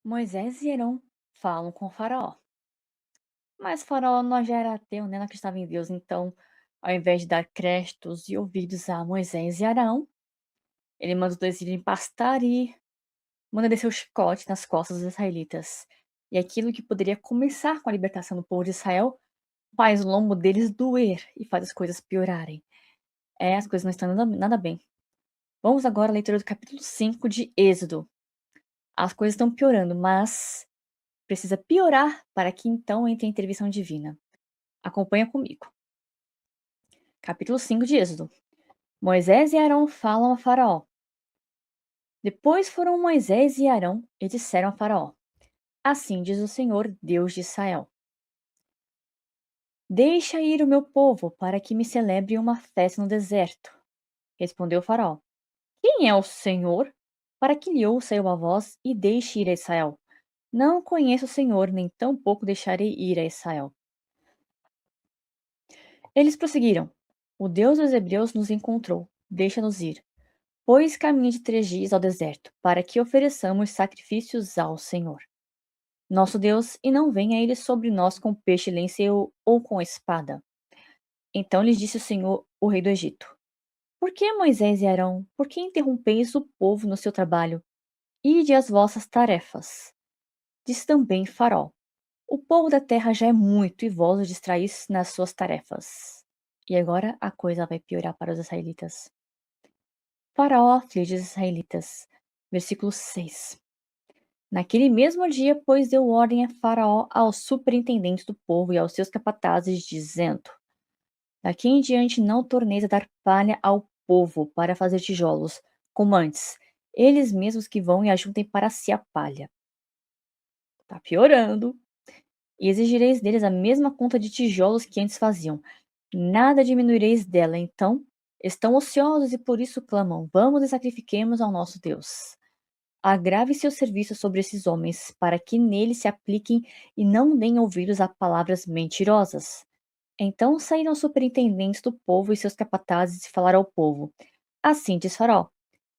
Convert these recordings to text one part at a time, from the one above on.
Moisés e Arão falam com o faraó. Mas Faraó não já era ateu, né? Não acreditava em Deus. Então, ao invés de dar créditos e ouvidos a Moisés e Arão, ele manda os dois irem pastar e manda descer o chicote nas costas dos israelitas. E aquilo que poderia começar com a libertação do povo de Israel faz o lombo deles doer e faz as coisas piorarem. As coisas não estão nada bem. Vamos agora à leitura do capítulo 5 de Êxodo. As coisas estão piorando, mas precisa piorar para que então entre a intervenção divina. Acompanha comigo. Capítulo 5 de Êxodo. Moisés e Arão falam a Faraó. Depois foram Moisés e Arão e disseram a Faraó: Assim diz o Senhor, Deus de Israel: Deixa ir o meu povo para que me celebre uma festa no deserto. Respondeu o Faraó: Quem é o Senhor? Para que lhe ouça eu a voz e deixe ir a Israel. Não conheço o Senhor, nem tampouco deixarei ir a Israel. Eles prosseguiram: O Deus dos Hebreus nos encontrou. Deixa-nos ir, pois caminho de 3 dias ao deserto, para que ofereçamos sacrifícios ao Senhor, nosso Deus, e não venha ele sobre nós com pestilência ou com espada. Então lhes disse o Senhor, o rei do Egito: Por que Moisés e Arão, por que interrompeis o povo no seu trabalho? Ide às vossas tarefas. Disse também Faraó: O povo da terra já é muito e vós o distraís nas suas tarefas. E agora a coisa vai piorar para os israelitas. Faraó aflige os israelitas. Versículo 6. Naquele mesmo dia, pois, deu ordem a Faraó aos superintendentes do povo e aos seus capatazes, dizendo: Daqui em diante não torneis a dar palha ao povo para fazer tijolos, como antes, eles mesmos que vão e ajuntem para si a palha. Está piorando. E exigireis deles a mesma conta de tijolos que antes faziam. Nada diminuireis dela. Então, estão ociosos e por isso clamam: Vamos e sacrifiquemos ao nosso Deus. Agrave seu serviço sobre esses homens, para que neles se apliquem e não deem ouvidos a palavras mentirosas. Então saíram os superintendentes do povo e seus capatazes e falaram ao povo: Assim diz Faraó: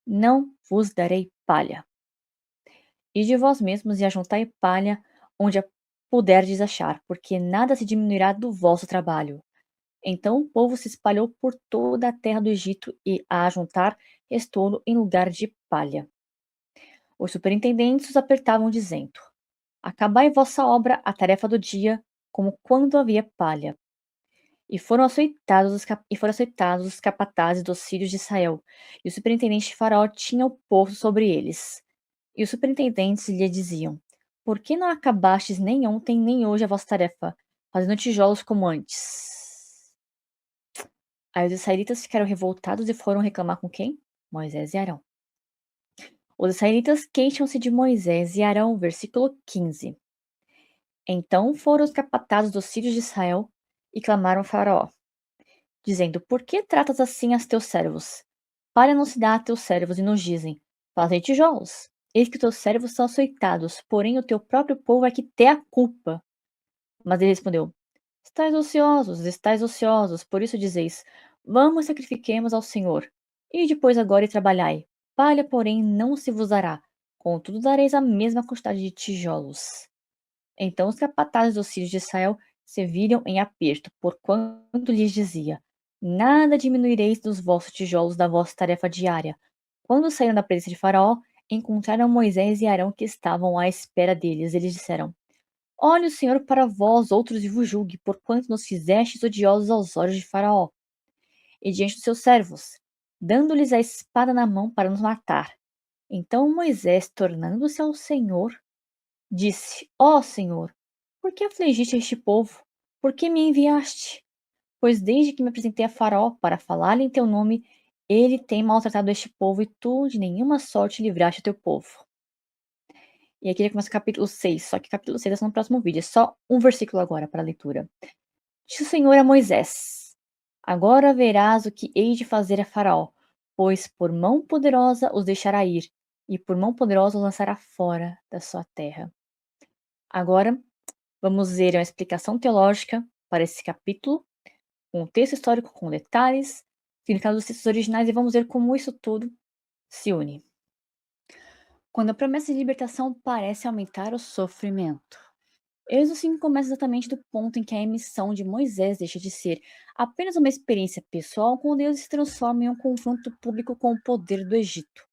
Não vos darei palha. E de vós mesmos e ajuntai palha onde a puderdes achar, porque nada se diminuirá do vosso trabalho. Então o povo se espalhou por toda a terra do Egito e, a ajuntar, restou em lugar de palha. Os superintendentes os apertavam, dizendo: Acabai vossa obra, a tarefa do dia, como quando havia palha. E foram açoitados os capatazes dos filhos de Israel, e o superintendente de Faraó tinha o posto sobre eles. E os superintendentes lhe diziam: Por que não acabastes nem ontem nem hoje a vossa tarefa, fazendo tijolos como antes? Aí os israelitas ficaram revoltados e foram reclamar com quem? Moisés e Arão. Os israelitas queixam-se de Moisés e Arão, versículo 15. Então foram os capatazes dos filhos de Israel e clamaram a Faraó, dizendo: Por que tratas assim a teus servos? Palha não se dá a teus servos, e nos dizem: Fazem tijolos. Eis que teus servos são açoitados, porém o teu próprio povo é que tem a culpa. Mas ele respondeu: estáis ociosos, por isso dizeis: Vamos sacrifiquemos ao Senhor. E depois agora e trabalhai. Palha, porém, não se vos dará. Contudo, dareis a mesma quantidade de tijolos. Então os capatazes dos filhos de Israel se viram em aperto, porquanto lhes dizia: Nada diminuireis dos vossos tijolos da vossa tarefa diária. Quando saíram da presença de Faraó, encontraram Moisés e Arão que estavam à espera deles. Eles disseram: Olhe o Senhor para vós outros e vos julgue, porquanto nos fizestes odiosos aos olhos de Faraó e diante dos seus servos, dando-lhes a espada na mão para nos matar. Então Moisés, tornando-se ao Senhor, disse: Ó Senhor, por que afligiste este povo? Por que me enviaste? Pois desde que me apresentei a Faraó para falar-lhe em teu nome, ele tem maltratado este povo e tu de nenhuma sorte livraste o teu povo. E aqui ele começa o capítulo 6, só que o capítulo 6 é só no próximo vídeo, é só um versículo agora para a leitura. Disse o Senhor a Moisés: Agora verás o que hei de fazer a Faraó, pois por mão poderosa os deixará ir, e por mão poderosa os lançará fora da sua terra. Agora, vamos ver uma explicação teológica para esse capítulo, um texto histórico com detalhes, significado dos textos originais e vamos ver como isso tudo se une. Quando a promessa de libertação parece aumentar o sofrimento. Êxodo 5 começa exatamente do ponto em que a emissão de Moisés deixa de ser apenas uma experiência pessoal com Deus e se transforma em um confronto público com o poder do Egito.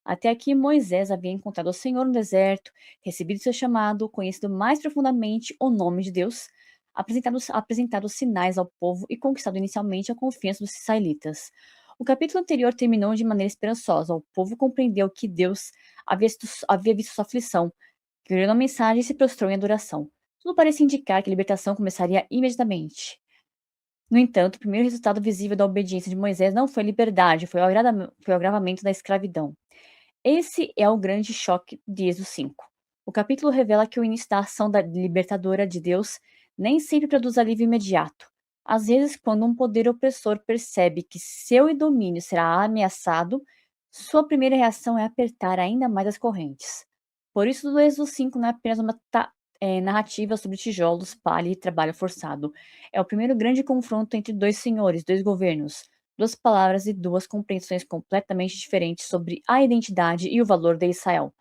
Até aqui, Moisés havia encontrado o Senhor no deserto, recebido seu chamado, conhecido mais profundamente o nome de Deus, apresentado sinais ao povo e conquistado inicialmente a confiança dos israelitas. O capítulo anterior terminou de maneira esperançosa. O povo compreendeu que Deus havia visto sua aflição, criou uma mensagem e se prostrou em adoração. Tudo parecia indicar que a libertação começaria imediatamente. No entanto, o primeiro resultado visível da obediência de Moisés não foi a liberdade, foi o agravamento da escravidão. Esse é o grande choque de Êxodo 5. O capítulo revela que o início da ação da libertadora de Deus nem sempre produz alívio imediato. Às vezes, quando um poder opressor percebe que seu domínio será ameaçado, sua primeira reação é apertar ainda mais as correntes. Por isso, o Êxodo 5 não é apenas uma narrativa sobre tijolos, palha e trabalho forçado. É o primeiro grande confronto entre dois senhores, dois governos, duas palavras e duas compreensões completamente diferentes sobre a identidade e o valor de Israel.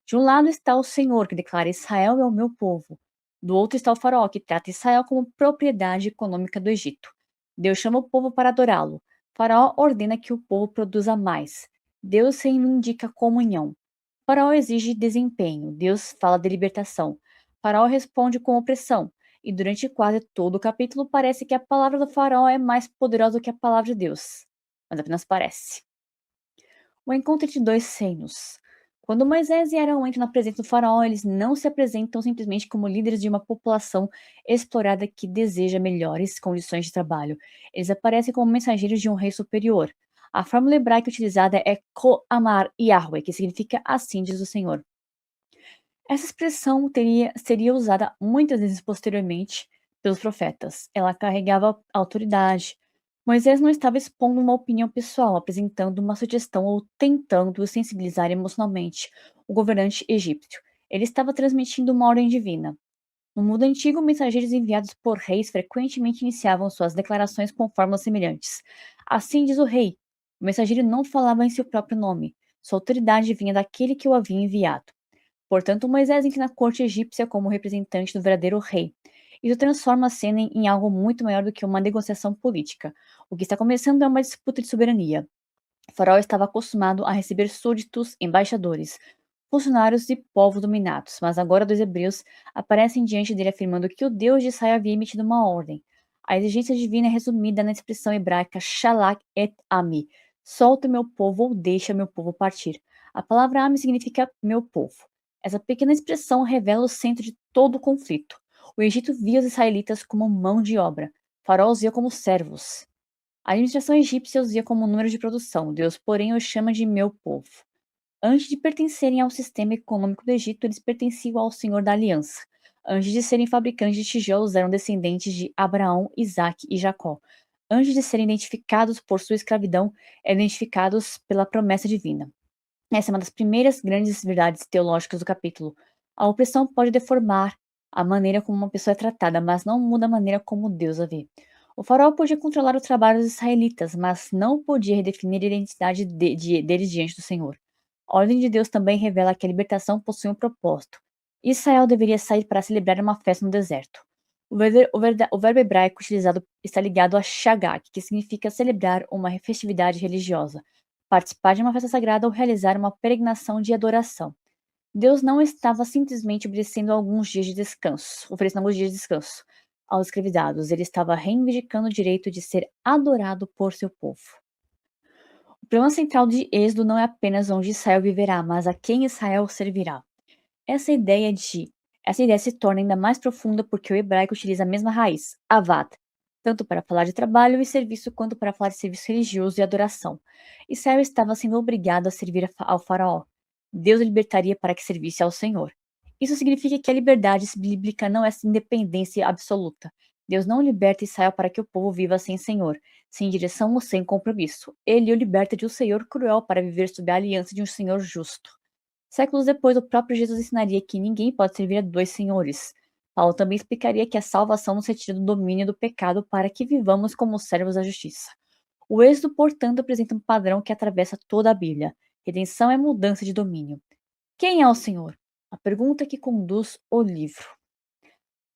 De um lado está o Senhor, que declara: Israel é o meu povo. Do outro está o Faraó, que trata Israel como propriedade econômica do Egito. Deus chama o povo para adorá-lo. Faraó ordena que o povo produza mais. Deus reivindica comunhão. Faraó exige desempenho. Deus fala de libertação. Faraó responde com opressão. E durante quase todo o capítulo parece que a palavra do faraó é mais poderosa do que a palavra de Deus. Mas apenas parece. O encontro entre dois reinos. Quando Moisés e Arão entram na presença do faraó, eles não se apresentam simplesmente como líderes de uma população explorada que deseja melhores condições de trabalho. Eles aparecem como mensageiros de um rei superior. A fórmula hebraica utilizada é Ko-Amar Yahweh, que significa assim diz o Senhor. Essa expressão seria usada muitas vezes posteriormente pelos profetas. Ela carregava autoridade. Moisés não estava expondo uma opinião pessoal, apresentando uma sugestão ou tentando sensibilizar emocionalmente o governante egípcio. Ele estava transmitindo uma ordem divina. No mundo antigo, mensageiros enviados por reis frequentemente iniciavam suas declarações com fórmulas semelhantes. Assim diz o rei. O mensageiro não falava em seu próprio nome. Sua autoridade vinha daquele que o havia enviado. Portanto, Moisés entra na corte egípcia como representante do verdadeiro rei. Isso transforma a cena em algo muito maior do que uma negociação política. O que está começando é uma disputa de soberania. O faraó estava acostumado a receber súditos, embaixadores, funcionários e povos dominados, mas agora dois hebreus aparecem diante dele afirmando que o Deus de Israel havia emitido uma ordem. A exigência divina é resumida na expressão hebraica shalak et ami, solta o meu povo ou deixa meu povo partir. A palavra ami significa meu povo. Essa pequena expressão revela o centro de todo o conflito. O Egito via os israelitas como mão de obra, Faraó os via como servos. A administração egípcia os via como número de produção, Deus, porém, os chama de meu povo. Antes de pertencerem ao sistema econômico do Egito, eles pertenciam ao Senhor da Aliança. Antes de serem fabricantes de tijolos, eram descendentes de Abraão, Isaque e Jacó. Antes de serem identificados por sua escravidão, eram identificados pela promessa divina. Essa é uma das primeiras grandes verdades teológicas do capítulo. A opressão pode deformar a maneira como uma pessoa é tratada, mas não muda a maneira como Deus a vê. O faraó podia controlar o trabalho dos israelitas, mas não podia redefinir a identidade deles diante do Senhor. A ordem de Deus também revela que a libertação possui um propósito. Israel deveria sair para celebrar uma festa no deserto. O verbo hebraico utilizado está ligado a shagak, que significa celebrar uma festividade religiosa, participar de uma festa sagrada ou realizar uma peregrinação de adoração. Deus não estava simplesmente oferecendo alguns dias de descanso aos escravizados, ele estava reivindicando o direito de ser adorado por seu povo. O problema central de Êxodo não é apenas onde Israel viverá, mas a quem Israel servirá. Essa ideia se torna ainda mais profunda porque o hebraico utiliza a mesma raiz, avad, tanto para falar de trabalho e serviço quanto para falar de serviço religioso e adoração. Israel estava sendo obrigado a servir ao faraó. Deus o libertaria para que servisse ao Senhor. Isso significa que a liberdade bíblica não é independência absoluta. Deus não liberta Israel para que o povo viva sem Senhor, sem direção ou sem compromisso. Ele o liberta de um Senhor cruel para viver sob a aliança de um Senhor justo. Séculos depois, o próprio Jesus ensinaria que ninguém pode servir a dois senhores. Paulo também explicaria que a salvação nos retira do domínio do pecado para que vivamos como servos da justiça. O Êxodo, portanto, apresenta um padrão que atravessa toda a Bíblia. Redenção é mudança de domínio. Quem é o Senhor? A pergunta que conduz o livro.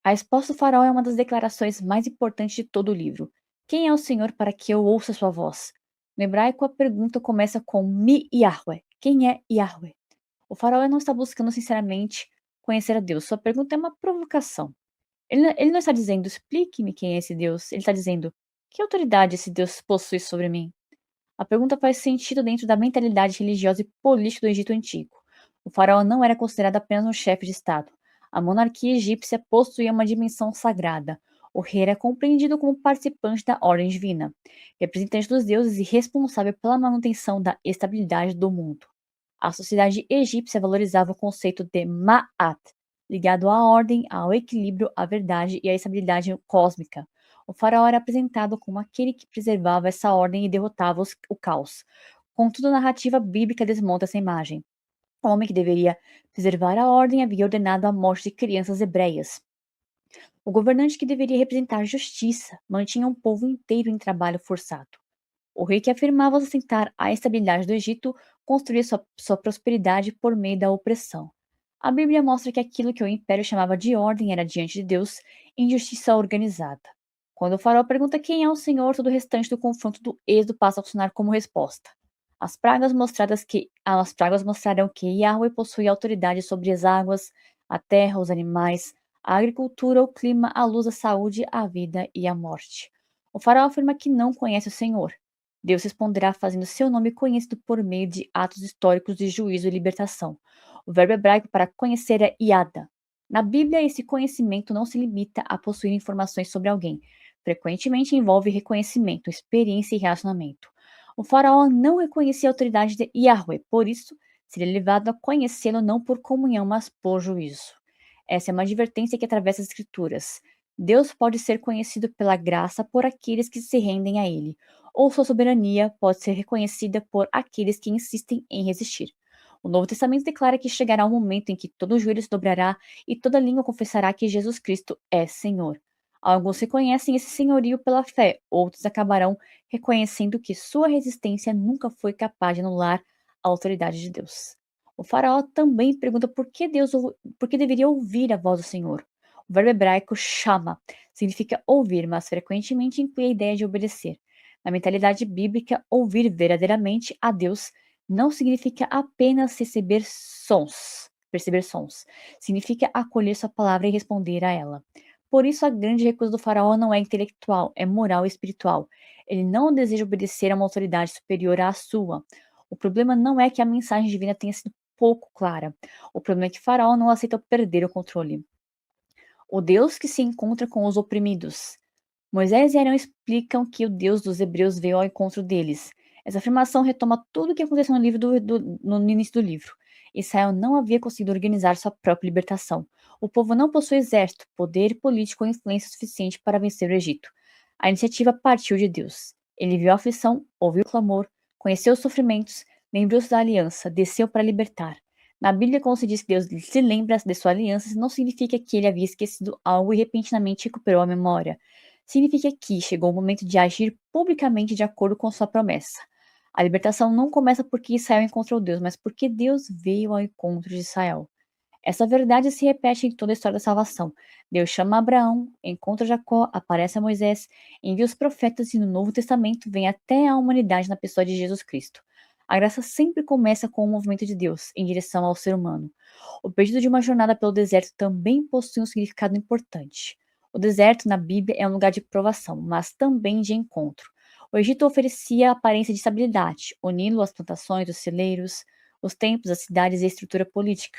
A resposta do faraó é uma das declarações mais importantes de todo o livro. Quem é o Senhor para que eu ouça sua voz? No hebraico, a pergunta começa com Mi Yahweh. Quem é Yahweh? O faraó não está buscando sinceramente conhecer a Deus. Sua pergunta é uma provocação. Ele não está dizendo, explique-me quem é esse Deus. Ele está dizendo, que autoridade esse Deus possui sobre mim? A pergunta faz sentido dentro da mentalidade religiosa e política do Egito Antigo. O faraó não era considerado apenas um chefe de Estado. A monarquia egípcia possuía uma dimensão sagrada. O rei era compreendido como participante da ordem divina, representante dos deuses e responsável pela manutenção da estabilidade do mundo. A sociedade egípcia valorizava o conceito de Ma'at, ligado à ordem, ao equilíbrio, à verdade e à estabilidade cósmica. O faraó era apresentado como aquele que preservava essa ordem e derrotava o caos. Contudo, a narrativa bíblica desmonta essa imagem. O homem que deveria preservar a ordem havia ordenado a morte de crianças hebreias. O governante que deveria representar justiça mantinha um povo inteiro em trabalho forçado. O rei que afirmava sustentar a estabilidade do Egito construía sua prosperidade por meio da opressão. A Bíblia mostra que aquilo que o império chamava de ordem era, diante de Deus, injustiça organizada. Quando o faraó pergunta quem é o Senhor, todo o restante do confronto do Êxodo passa a funcionar como resposta. As pragas mostraram que Yahweh possui autoridade sobre as águas, a terra, os animais, a agricultura, o clima, a luz, a saúde, a vida e a morte. O faraó afirma que não conhece o Senhor. Deus responderá fazendo seu nome conhecido por meio de atos históricos de juízo e libertação. O verbo hebraico para conhecer é yada. Na Bíblia, esse conhecimento não se limita a possuir informações sobre alguém. Frequentemente envolve reconhecimento, experiência e relacionamento. O faraó não reconhecia a autoridade de Yahweh, por isso, seria levado a conhecê-lo não por comunhão, mas por juízo. Essa é uma advertência que atravessa as Escrituras. Deus pode ser conhecido pela graça por aqueles que se rendem a Ele, ou sua soberania pode ser reconhecida por aqueles que insistem em resistir. O Novo Testamento declara que chegará um momento em que todo joelho se dobrará e toda língua confessará que Jesus Cristo é Senhor. Alguns reconhecem esse senhorio pela fé, outros acabarão reconhecendo que sua resistência nunca foi capaz de anular a autoridade de Deus. O faraó também pergunta por que deveria ouvir a voz do Senhor. O verbo hebraico chama significa ouvir, mas frequentemente inclui a ideia de obedecer. Na mentalidade bíblica, ouvir verdadeiramente a Deus não significa apenas perceber sons. Significa acolher sua palavra e responder a ela. Por isso, a grande recusa do faraó não é intelectual, é moral e espiritual. Ele não deseja obedecer a uma autoridade superior à sua. O problema não é que a mensagem divina tenha sido pouco clara. O problema é que Faraó não aceita perder o controle. O Deus que se encontra com os oprimidos. Moisés e Arão explicam que o Deus dos hebreus veio ao encontro deles. Essa afirmação retoma tudo o que aconteceu no início do livro. Israel não havia conseguido organizar sua própria libertação. O povo não possui exército, poder político ou influência suficiente para vencer o Egito. A iniciativa partiu de Deus. Ele viu a aflição, ouviu o clamor, conheceu os sofrimentos, lembrou-se da aliança, desceu para libertar. Na Bíblia, quando se diz que Deus se lembra de sua aliança, não significa que ele havia esquecido algo e repentinamente recuperou a memória. Significa que chegou o momento de agir publicamente de acordo com sua promessa. A libertação não começa porque Israel encontrou Deus, mas porque Deus veio ao encontro de Israel. Essa verdade se repete em toda a história da salvação. Deus chama Abraão, encontra Jacó, aparece a Moisés, envia os profetas e no Novo Testamento vem até a humanidade na pessoa de Jesus Cristo. A graça sempre começa com o movimento de Deus em direção ao ser humano. O pedido de uma jornada pelo deserto também possui um significado importante. O deserto na Bíblia é um lugar de provação, mas também de encontro. O Egito oferecia a aparência de estabilidade, o Nilo, as plantações, os celeiros, os templos, as cidades e a estrutura política.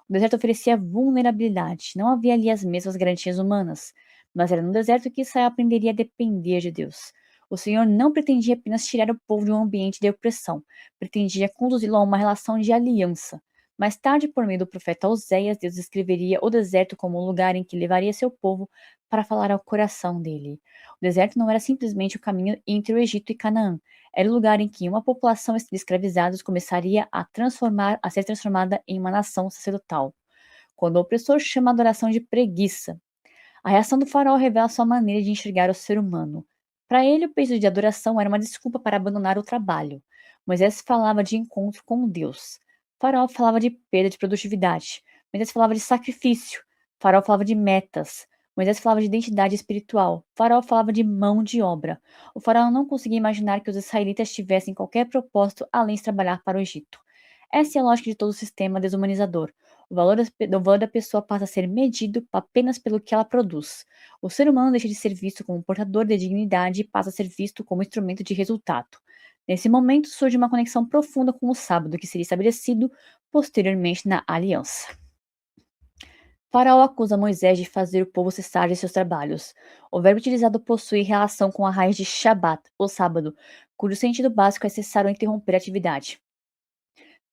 O deserto oferecia vulnerabilidade, não havia ali as mesmas garantias humanas, mas era no deserto que Israel aprenderia a depender de Deus. O Senhor não pretendia apenas tirar o povo de um ambiente de opressão, pretendia conduzi-lo a uma relação de aliança. Mais tarde, por meio do profeta Oséias, Deus descreveria o deserto como um lugar em que levaria seu povo para falar ao coração dele. O deserto não era simplesmente o caminho entre o Egito e Canaã, era o lugar em que uma população de escravizados começaria a ser transformada em uma nação sacerdotal. Quando o opressor chama a adoração de preguiça, a reação do faraó revela sua maneira de enxergar o ser humano. Para ele, o pedido de adoração era uma desculpa para abandonar o trabalho. Moisés falava de encontro com Deus. Faraó falava de perda de produtividade. Moisés falava de sacrifício. Faraó falava de metas. Moisés falava de identidade espiritual. Faraó falava de mão de obra. O faraó não conseguia imaginar que os israelitas tivessem qualquer propósito além de trabalhar para o Egito. Essa é a lógica de todo o sistema desumanizador. O valor da pessoa passa a ser medido apenas pelo que ela produz. O ser humano deixa de ser visto como portador de dignidade e passa a ser visto como instrumento de resultado. Nesse momento surge uma conexão profunda com o sábado que seria estabelecido posteriormente na aliança. Faraó acusa Moisés de fazer o povo cessar de seus trabalhos. O verbo utilizado possui relação com a raiz de Shabat, o sábado, cujo sentido básico é cessar ou interromper a atividade.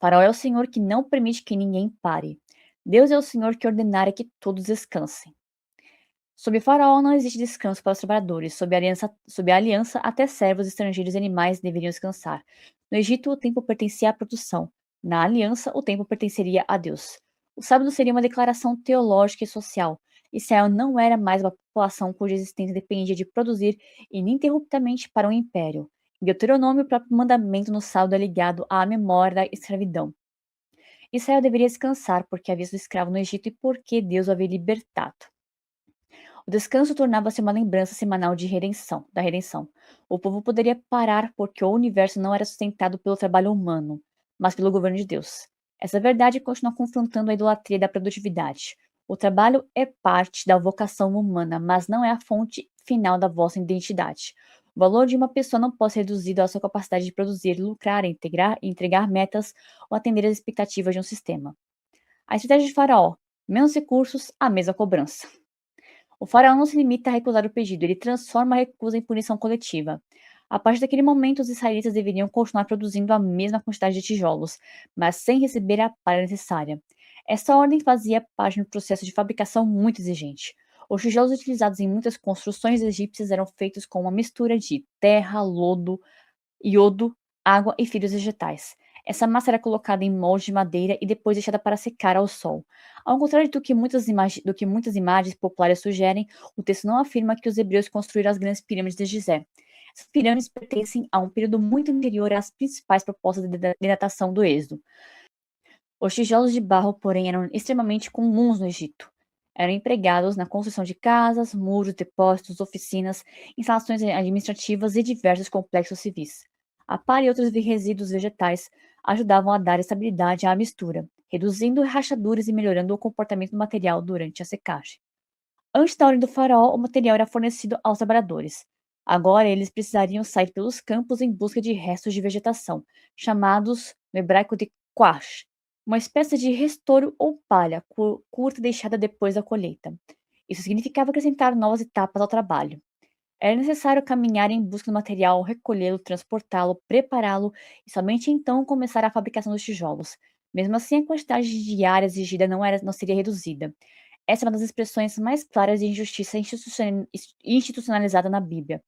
Faraó é o Senhor que não permite que ninguém pare. Deus é o Senhor que ordenara que todos descansem. Sob Faraó não existe descanso para os trabalhadores. Sob a aliança, até servos, estrangeiros e animais deveriam descansar. No Egito, o tempo pertencia à produção. Na aliança, o tempo pertenceria a Deus. O sábado seria uma declaração teológica e social. Israel não era mais uma população cuja existência dependia de produzir ininterruptamente para um império. Em Deuteronômio, o próprio mandamento no sábado é ligado à memória da escravidão. Israel deveria descansar porque havia sido escravo no Egito e porque Deus o havia libertado. O descanso tornava-se uma lembrança semanal da redenção. O povo poderia parar porque o universo não era sustentado pelo trabalho humano, mas pelo governo de Deus. Essa verdade continua confrontando a idolatria da produtividade. O trabalho é parte da vocação humana, mas não é a fonte final da vossa identidade. O valor de uma pessoa não pode ser reduzido à sua capacidade de produzir, lucrar, entregar metas ou atender às expectativas de um sistema. A estratégia de Faraó: menos recursos, a mesma cobrança. O faraó não se limita a recusar o pedido, ele transforma a recusa em punição coletiva. A partir daquele momento, os israelitas deveriam continuar produzindo a mesma quantidade de tijolos, mas sem receber a palha necessária. Essa ordem fazia parte de um processo de fabricação muito exigente. Os tijolos utilizados em muitas construções egípcias eram feitos com uma mistura de terra, lodo, iodo, água e fibras vegetais. Essa massa era colocada em moldes de madeira e depois deixada para secar ao sol. Ao contrário do que muitas imagens populares sugerem, o texto não afirma que os hebreus construíram as grandes pirâmides de Gizé. Essas pirâmides pertencem a um período muito anterior às principais propostas de datação do Êxodo. Os tijolos de barro, porém, eram extremamente comuns no Egito. Eram empregados na construção de casas, muros, depósitos, oficinas, instalações administrativas e diversos complexos civis. A palha e outros resíduos vegetais ajudavam a dar estabilidade à mistura, reduzindo rachaduras e melhorando o comportamento do material durante a secagem. Antes da ordem do faraó, o material era fornecido aos trabalhadores. Agora eles precisariam sair pelos campos em busca de restos de vegetação, chamados no hebraico de quash, uma espécie de restouro ou palha curta deixada depois da colheita. Isso significava acrescentar novas etapas ao trabalho. Era necessário caminhar em busca do material, recolhê-lo, transportá-lo, prepará-lo e somente então começar a fabricação dos tijolos. Mesmo assim, a quantidade diária exigida não seria reduzida. Essa é uma das expressões mais claras de injustiça institucionalizada na Bíblia.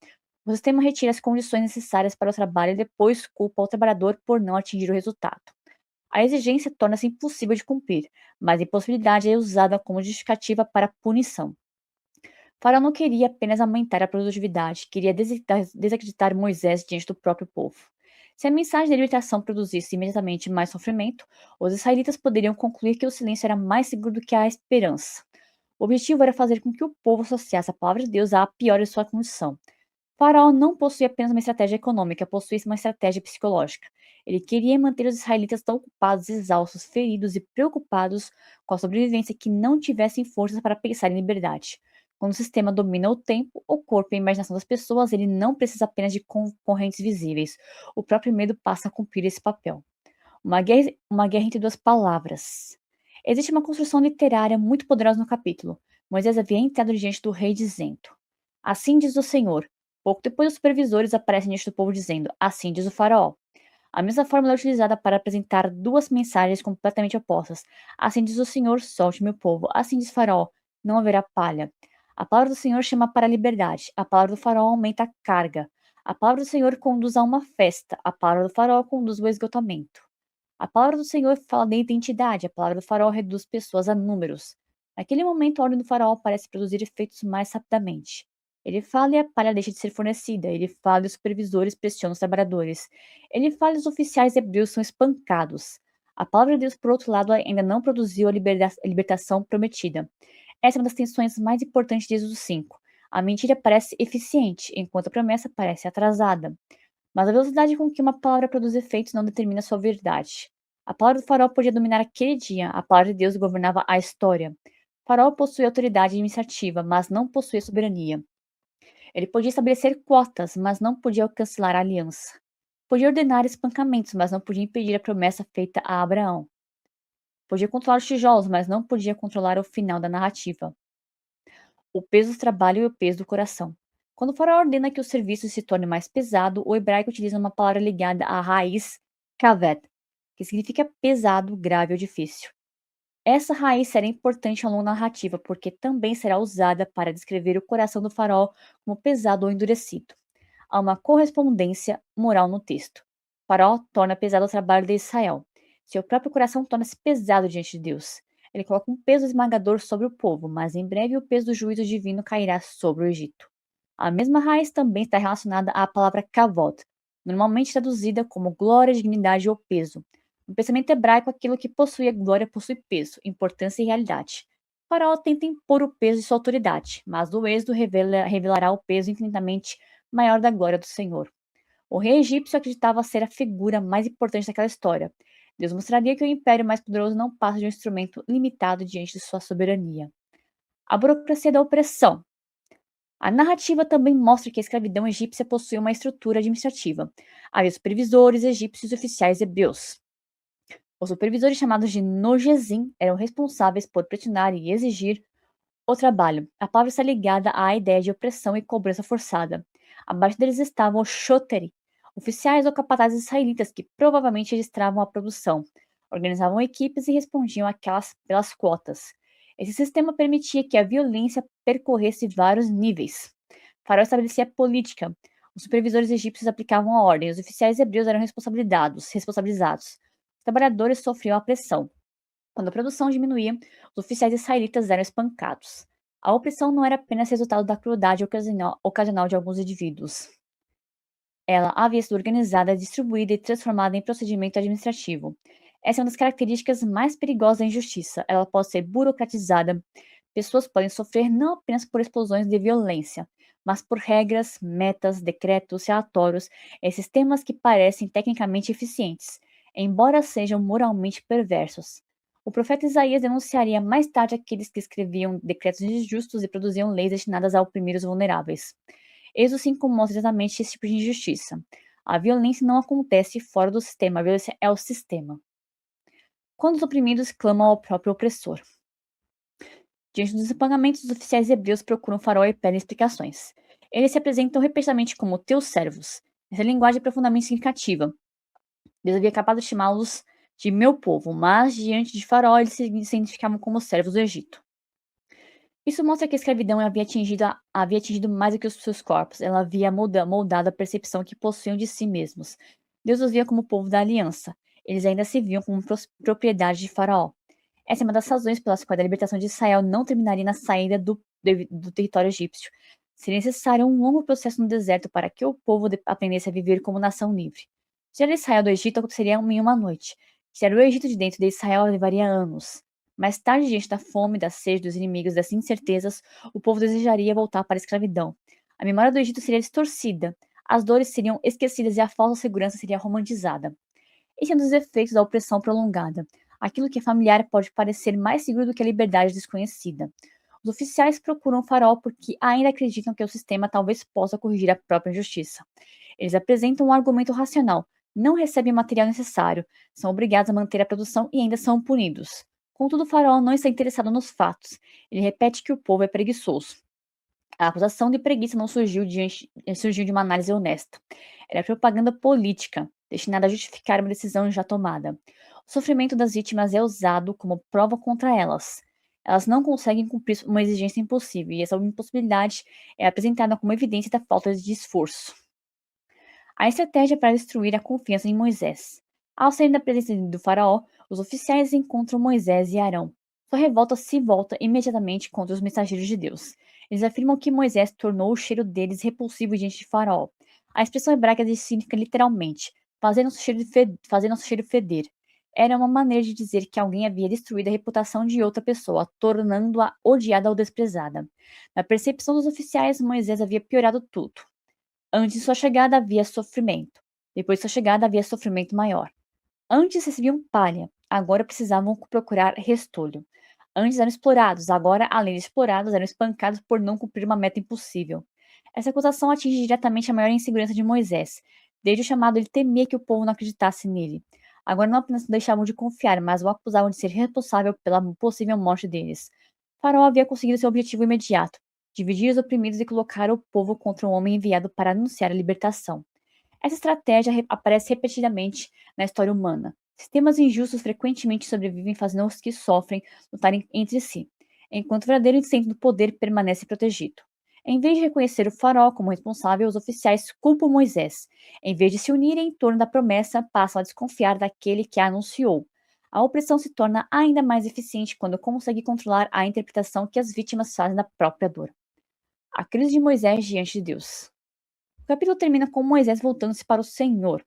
O sistema retira as condições necessárias para o trabalho e depois culpa o trabalhador por não atingir o resultado. A exigência torna-se impossível de cumprir, mas a impossibilidade é usada como justificativa para punição. Faraó não queria apenas aumentar a produtividade, queria desacreditar Moisés diante do próprio povo. Se a mensagem da libertação produzisse imediatamente mais sofrimento, os israelitas poderiam concluir que o silêncio era mais seguro do que a esperança. O objetivo era fazer com que o povo associasse a palavra de Deus à pior de sua condição. Faraó não possuía apenas uma estratégia econômica, possuía uma estratégia psicológica. Ele queria manter os israelitas tão ocupados, exaustos, feridos e preocupados com a sobrevivência que não tivessem forças para pensar em liberdade. Quando o sistema domina o tempo, o corpo e a imaginação das pessoas, ele não precisa apenas de concorrentes visíveis. O próprio medo passa a cumprir esse papel. Uma guerra entre duas palavras. Existe uma construção literária muito poderosa no capítulo. Moisés havia entrado diante do rei dizendo: Assim diz o Senhor. Pouco depois, os supervisores aparecem diante do povo dizendo: Assim diz o faraó. A mesma fórmula é utilizada para apresentar duas mensagens completamente opostas. Assim diz o Senhor, solte meu povo. Assim diz Faraó, não haverá palha. A palavra do Senhor chama para a liberdade. A palavra do Faraó aumenta a carga. A palavra do Senhor conduz a uma festa. A palavra do Faraó conduz ao esgotamento. A palavra do Senhor fala de identidade. A palavra do Faraó reduz pessoas a números. Naquele momento, a ordem do Faraó parece produzir efeitos mais rapidamente. Ele fala e a palha deixa de ser fornecida. Ele fala e os supervisores pressionam os trabalhadores. Ele fala e os oficiais hebreus são espancados. A palavra de Deus, por outro lado, ainda não produziu a libertação prometida. Essa é uma das tensões mais importantes de Êxodo 5. A mentira parece eficiente, enquanto a promessa parece atrasada. Mas a velocidade com que uma palavra produz efeitos não determina sua verdade. A palavra do faraó podia dominar aquele dia, a palavra de Deus governava a história. O faraó possuía autoridade administrativa, mas não possuía soberania. Ele podia estabelecer cotas, mas não podia cancelar a aliança. Podia ordenar espancamentos, mas não podia impedir a promessa feita a Abraão. Podia controlar os tijolos, mas não podia controlar o final da narrativa. O peso do trabalho e o peso do coração. Quando o faraó ordena que o serviço se torne mais pesado, o hebraico utiliza uma palavra ligada à raiz kaved, que significa pesado, grave ou difícil. Essa raiz será importante ao longo da narrativa, porque também será usada para descrever o coração do faraó como pesado ou endurecido. Há uma correspondência moral no texto. O faraó torna pesado o trabalho de Israel. Seu próprio coração torna-se pesado diante de Deus. Ele coloca um peso esmagador sobre o povo, mas em breve o peso do juízo divino cairá sobre o Egito. A mesma raiz também está relacionada à palavra kavod, normalmente traduzida como glória, dignidade ou peso. No pensamento hebraico, aquilo que possui a glória possui peso, importância e realidade. O faraó tenta impor o peso de sua autoridade, mas o êxodo revelará o peso infinitamente maior da glória do Senhor. O rei egípcio acreditava ser a figura mais importante daquela história. Deus mostraria que o império mais poderoso não passa de um instrumento limitado diante de sua soberania. A burocracia da opressão. A narrativa também mostra que a escravidão egípcia possui uma estrutura administrativa. Havia supervisores egípcios e oficiais hebreus. Os supervisores, chamados de Nogezim, eram responsáveis por pressionar e exigir o trabalho. A palavra está ligada à ideia de opressão e cobrança forçada. Abaixo deles estavam os shoteri, oficiais ou capatazes israelitas que provavelmente registravam a produção, organizavam equipes e respondiam àquelas pelas quotas. Esse sistema permitia que a violência percorresse vários níveis. O faraó estabelecia a política. Os supervisores egípcios aplicavam a ordem. Os oficiais hebreus eram responsabilizados. Os trabalhadores sofriam a pressão. Quando a produção diminuía, os oficiais israelitas eram espancados. A opressão não era apenas resultado da crueldade ocasional de alguns indivíduos. Ela havia sido organizada, distribuída e transformada em procedimento administrativo. Essa é uma das características mais perigosas da injustiça. Ela pode ser burocratizada. Pessoas podem sofrer não apenas por explosões de violência, mas por regras, metas, decretos, relatórios e sistemas que parecem tecnicamente eficientes, embora sejam moralmente perversos. O profeta Isaías denunciaria mais tarde aqueles que escreviam decretos injustos e produziam leis destinadas a oprimir os vulneráveis. Êxodo 5 mostra exatamente esse tipo de injustiça. A violência não acontece fora do sistema, a violência é o sistema. Quando os oprimidos clamam ao próprio opressor. Diante dos espancamentos, os oficiais hebreus procuram o faraó e pedem explicações. Eles se apresentam repetidamente como teus servos. Essa linguagem é profundamente significativa. Deus havia acabado de chamá-los de meu povo, mas diante de faraó eles se identificavam como servos do Egito. Isso mostra que a escravidão havia atingido mais do que os seus corpos. Ela havia moldado a percepção que possuíam de si mesmos. Deus os via como povo da aliança. Eles ainda se viam como propriedade de Faraó. Essa é uma das razões pelas quais a libertação de Israel não terminaria na saída do território egípcio. Seria necessário um longo processo no deserto para que o povo aprendesse a viver como nação livre. Tirar Israel do Egito aconteceria em uma noite. Tirar o Egito de dentro de Israel levaria anos. Mais tarde, diante da fome, da sede, dos inimigos, das incertezas, o povo desejaria voltar para a escravidão. A memória do Egito seria distorcida, as dores seriam esquecidas e a falsa segurança seria romantizada. Esse é um dos efeitos da opressão prolongada. Aquilo que é familiar pode parecer mais seguro do que a liberdade desconhecida. Os oficiais procuram o faraó porque ainda acreditam que o sistema talvez possa corrigir a própria injustiça. Eles apresentam um argumento racional, não recebem o material necessário, são obrigados a manter a produção e ainda são punidos. Contudo, o faraó não está interessado nos fatos. Ele repete que o povo é preguiçoso. A acusação de preguiça não surgiu de uma análise honesta. Era propaganda política, destinada a justificar uma decisão já tomada. O sofrimento das vítimas é usado como prova contra elas. Elas não conseguem cumprir uma exigência impossível, e essa impossibilidade é apresentada como evidência da falta de esforço. A estratégia para destruir a confiança em Moisés. Ao sair da presença do faraó, os oficiais encontram Moisés e Arão. Sua revolta se volta imediatamente contra os mensageiros de Deus. Eles afirmam que Moisés tornou o cheiro deles repulsivo diante de faraó. A expressão hebraica significa literalmente, fazer nosso cheiro feder. Era uma maneira de dizer que alguém havia destruído a reputação de outra pessoa, tornando-a odiada ou desprezada. Na percepção dos oficiais, Moisés havia piorado tudo. Antes de sua chegada havia sofrimento. Depois de sua chegada havia sofrimento maior. Antes recebiam palha, agora precisavam procurar restolho. Antes eram explorados, agora, além de explorados, eram espancados por não cumprir uma meta impossível. Essa acusação atinge diretamente a maior insegurança de Moisés. Desde o chamado, ele temia que o povo não acreditasse nele. Agora não apenas não deixavam de confiar, mas o acusavam de ser responsável pela possível morte deles. Faraó havia conseguido seu objetivo imediato: dividir os oprimidos e colocar o povo contra um homem enviado para anunciar a libertação. Essa estratégia aparece repetidamente na história humana. Sistemas injustos frequentemente sobrevivem fazendo os que sofrem lutarem entre si, enquanto o verdadeiro centro do poder permanece protegido. Em vez de reconhecer o faraó como responsável, os oficiais culpam Moisés. Em vez de se unirem em torno da promessa, passam a desconfiar daquele que a anunciou. A opressão se torna ainda mais eficiente quando consegue controlar a interpretação que as vítimas fazem da própria dor. A crise de Moisés diante de Deus. O capítulo termina com Moisés voltando-se para o Senhor.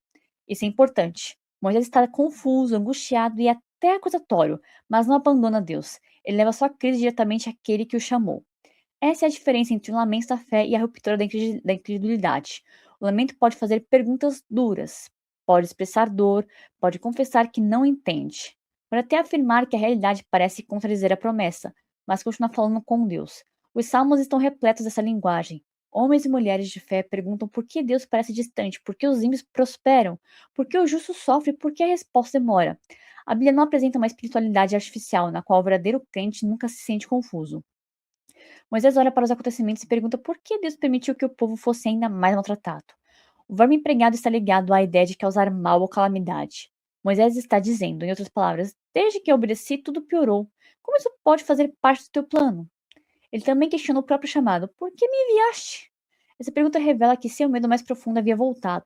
Isso é importante. Moisés está confuso, angustiado e até acusatório, mas não abandona Deus. Ele leva sua crise diretamente àquele que o chamou. Essa é a diferença entre o lamento da fé e a ruptura da incredulidade. O lamento pode fazer perguntas duras, pode expressar dor, pode confessar que não entende, pode até afirmar que a realidade parece contradizer a promessa, mas continua falando com Deus. Os salmos estão repletos dessa linguagem. Homens e mulheres de fé perguntam por que Deus parece distante, por que os ímpios prosperam, por que o justo sofre, por que a resposta demora. A Bíblia não apresenta uma espiritualidade artificial, na qual o verdadeiro crente nunca se sente confuso. Moisés olha para os acontecimentos e pergunta por que Deus permitiu que o povo fosse ainda mais maltratado. O verbo empregado está ligado à ideia de causar mal ou calamidade. Moisés está dizendo, em outras palavras, desde que eu obedeci, tudo piorou. Como isso pode fazer parte do teu plano? Ele também questiona o próprio chamado. Por que me enviaste? Essa pergunta revela que seu medo mais profundo havia voltado.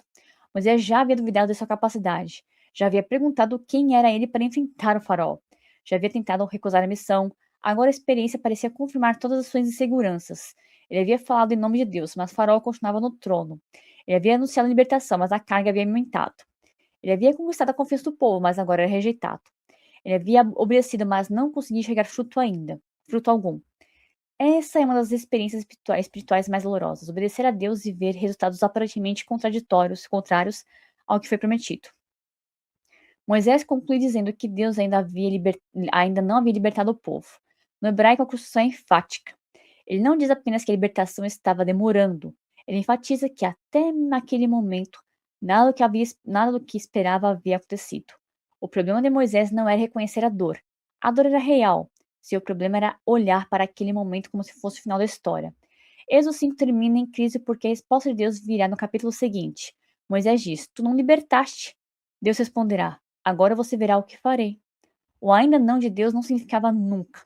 Moisés já havia duvidado de sua capacidade. Já havia perguntado quem era ele para enfrentar o faraó. Já havia tentado recusar a missão. Agora a experiência parecia confirmar todas as suas inseguranças. Ele havia falado em nome de Deus, mas faraó continuava no trono. Ele havia anunciado a libertação, mas a carga havia aumentado. Ele havia conquistado a confiança do povo, mas agora era rejeitado. Ele havia obedecido, mas não conseguia enxergar fruto ainda, fruto algum. Essa é uma das experiências espirituais mais dolorosas, obedecer a Deus e ver resultados aparentemente contrários ao que foi prometido. Moisés conclui dizendo que Deus ainda não havia libertado o povo. No hebraico, a construção é enfática. Ele não diz apenas que a libertação estava demorando. Ele enfatiza que até naquele momento, nada do que esperava havia acontecido. O problema de Moisés não era reconhecer a dor. A dor era real. Seu problema era olhar para aquele momento como se fosse o final da história. Êxodo 5 termina em crise porque a resposta de Deus virá no capítulo seguinte. Moisés diz: Tu não libertaste. Deus responderá: Agora você verá o que farei. O ainda não de Deus não significava nunca.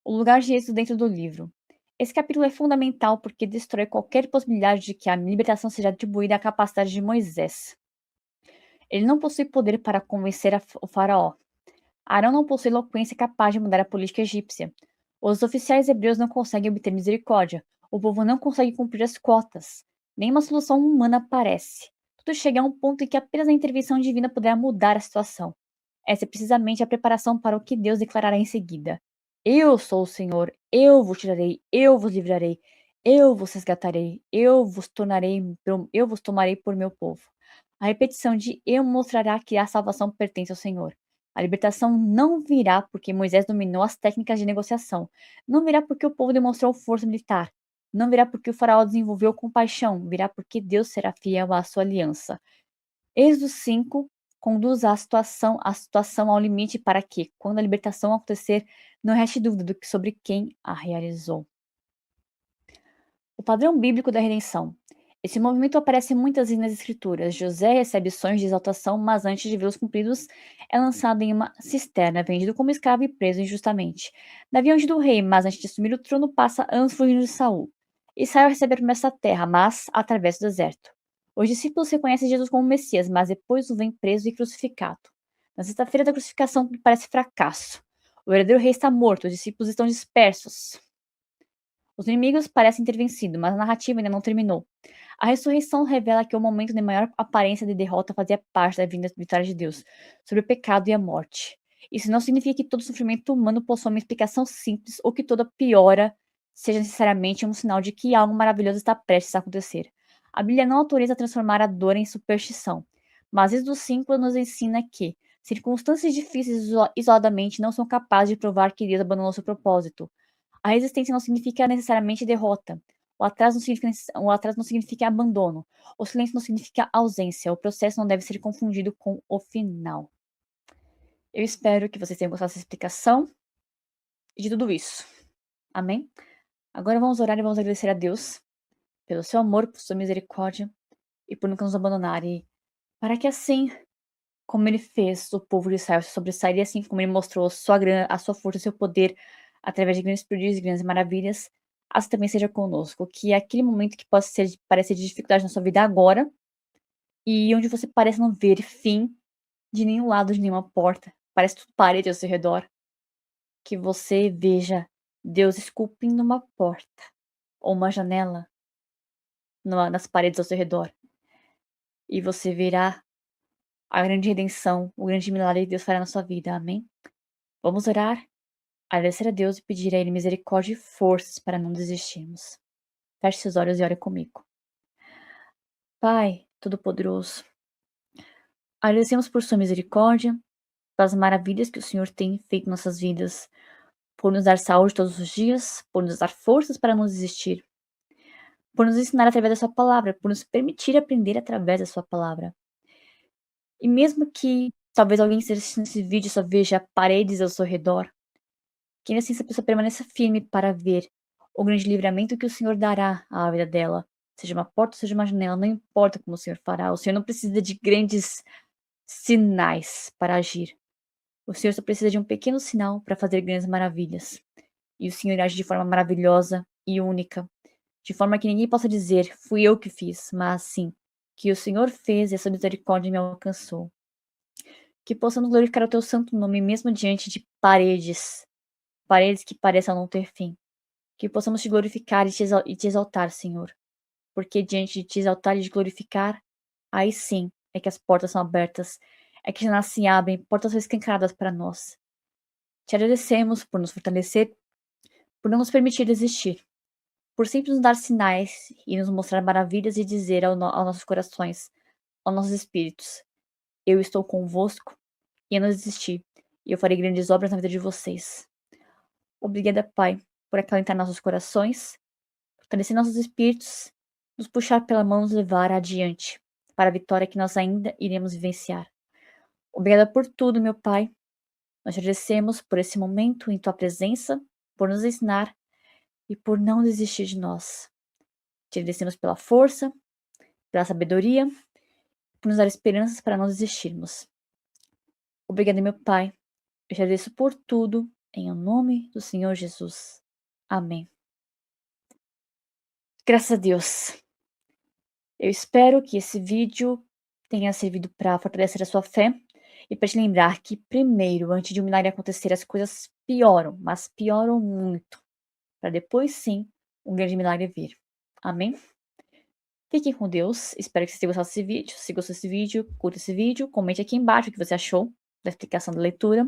O lugar de Êxodo dentro do livro. Esse capítulo é fundamental porque destrói qualquer possibilidade de que a libertação seja atribuída à capacidade de Moisés. Ele não possui poder para convencer o faraó. Arão não possui eloquência capaz de mudar a política egípcia. Os oficiais hebreus não conseguem obter misericórdia. O povo não consegue cumprir as cotas. Nenhuma solução humana aparece. Tudo chega a um ponto em que apenas a intervenção divina poderá mudar a situação. Essa é precisamente a preparação para o que Deus declarará em seguida. Eu sou o Senhor, eu vos tirarei, eu vos livrarei, eu vos resgatarei, eu vos tomarei por meu povo. A repetição de eu mostrará que a salvação pertence ao Senhor. A libertação não virá porque Moisés dominou as técnicas de negociação. Não virá porque o povo demonstrou força militar. Não virá porque o faraó desenvolveu compaixão. Virá porque Deus será fiel à sua aliança. Êxodo 5 conduz a situação ao limite para que, quando a libertação acontecer, não reste dúvida sobre quem a realizou. O padrão bíblico da redenção. Esse movimento aparece muitas vezes nas escrituras. José recebe sonhos de exaltação, mas antes de vê-los cumpridos, é lançado em uma cisterna, vendido como escravo e preso injustamente. Davi é ungido rei, mas antes de assumir o trono, passa anos fugindo de Saul. Israel recebe a promessa da terra, mas atravessa o deserto. Os discípulos reconhecem Jesus como Messias, mas depois o vêm preso e crucificado. Na sexta-feira da crucificação, parece fracasso. O verdadeiro rei está morto, os discípulos estão dispersos. Os inimigos parecem ter vencido, mas a narrativa ainda não terminou. A ressurreição revela que o momento de maior aparência de derrota fazia parte da vinda vitória de Deus sobre o pecado e a morte. Isso não significa que todo sofrimento humano possua uma explicação simples ou que toda piora seja necessariamente um sinal de que algo maravilhoso está prestes a acontecer. A Bíblia não autoriza transformar a dor em superstição, mas Êxodo 5 nos ensina que circunstâncias difíceis isoladamente não são capazes de provar que Deus abandonou seu propósito. A resistência não significa necessariamente derrota. O atraso não significa abandono. O silêncio não significa ausência. O processo não deve ser confundido com o final. Eu espero que vocês tenham gostado dessa explicação e de tudo isso. Amém? Agora vamos orar e vamos agradecer a Deus pelo seu amor, por sua misericórdia e por nunca nos abandonar. E para que assim, como ele fez o povo de Israel se sobressair, e assim como ele mostrou a sua força e seu poder através de grandes prodígios e grandes maravilhas, assim também seja conosco. Que aquele momento que possa parecer de dificuldade na sua vida agora, e onde você parece não ver fim de nenhum lado, de nenhuma porta, parece tudo parede ao seu redor, que você veja Deus esculpindo uma porta ou uma janela nas paredes ao seu redor, e você verá a grande redenção, o grande milagre que Deus fará na sua vida. Amém? Vamos orar, agradecer a Deus e pedir a Ele misericórdia e forças para não desistirmos. Feche seus olhos e ore comigo. Pai Todo-Poderoso, agradecemos por sua misericórdia, pelas maravilhas que o Senhor tem feito em nossas vidas, por nos dar saúde todos os dias, por nos dar forças para não desistir, por nos ensinar através da sua palavra, por nos permitir aprender através da sua palavra. E mesmo que talvez alguém esteja assistindo esse vídeo e só veja paredes ao seu redor, que ainda assim essa pessoa permaneça firme para ver o grande livramento que o Senhor dará à vida dela. Seja uma porta, seja uma janela, não importa como o Senhor fará. O Senhor não precisa de grandes sinais para agir. O Senhor só precisa de um pequeno sinal para fazer grandes maravilhas. E o Senhor age de forma maravilhosa e única, de forma que ninguém possa dizer, fui eu que fiz, mas sim, que o Senhor fez e essa misericórdia me alcançou. Que possamos glorificar o teu santo nome mesmo diante de paredes que pareçam não ter fim. Que possamos te glorificar e te exaltar, Senhor. Porque diante de te exaltar e de glorificar, aí sim é que as portas são abertas, é que janelas se abrem, portas são escancaradas para nós. Te agradecemos por nos fortalecer, por não nos permitir desistir, por sempre nos dar sinais e nos mostrar maravilhas e dizer aos nossos corações, aos nossos espíritos: eu estou convosco e eu não desisti, e eu farei grandes obras na vida de vocês. Obrigada, Pai, por acalentar nossos corações, fortalecer nossos espíritos, nos puxar pela mão e nos levar adiante, para a vitória que nós ainda iremos vivenciar. Obrigada por tudo, meu Pai. Nós te agradecemos por esse momento em tua presença, por nos ensinar e por não desistir de nós. Te agradecemos pela força, pela sabedoria, por nos dar esperanças para não desistirmos. Obrigada, meu Pai. Eu te agradeço por tudo, em nome do Senhor Jesus. Amém. Graças a Deus. Eu espero que esse vídeo tenha servido para fortalecer a sua fé e para te lembrar que, primeiro, antes de um milagre acontecer, as coisas pioram, mas pioram muito, para depois sim um grande milagre vir. Amém? Fiquem com Deus. Espero que vocês tenham gostado desse vídeo. Se gostou desse vídeo, curta esse vídeo. Comente aqui embaixo o que você achou da explicação da leitura.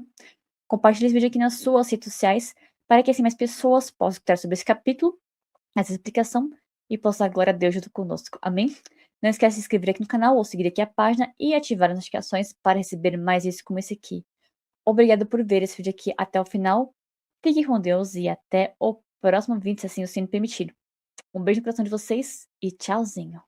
Compartilhe esse vídeo aqui nas suas redes sociais para que assim mais pessoas possam escutar sobre esse capítulo, essa explicação e possam dar glória a Deus junto conosco. Amém? Não esquece de se inscrever aqui no canal ou seguir aqui a página e ativar as notificações para receber mais vídeos como esse aqui. Obrigado por ver esse vídeo aqui até o final. Fique com Deus e até o próximo vídeo, se assim o Senhor permitir. Um beijo no coração de vocês e tchauzinho.